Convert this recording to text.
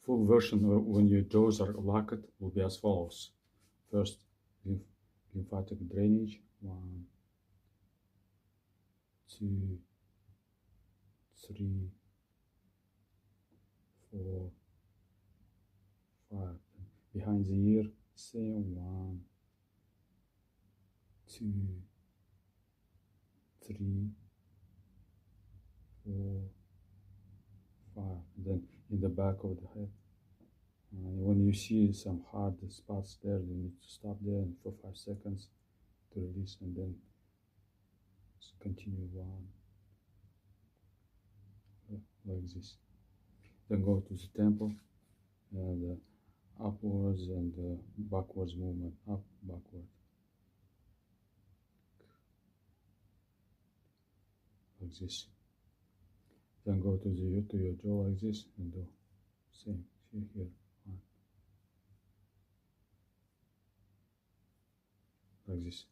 full version when your jaws are locked will be as follows. First, lymphatic drainage. 1, 2, 3, 4, 5. Behind the ear, same. 1, 2, 3, 4, 5. And then in the back of the head. When you see some hard spots there, you need to stop there for 5 seconds to release, and then continue 1 like this. Then go to the temple and upwards and backwards movement, up, backward, like this. Then go to your jaw like this and do same. See here, 1 like this.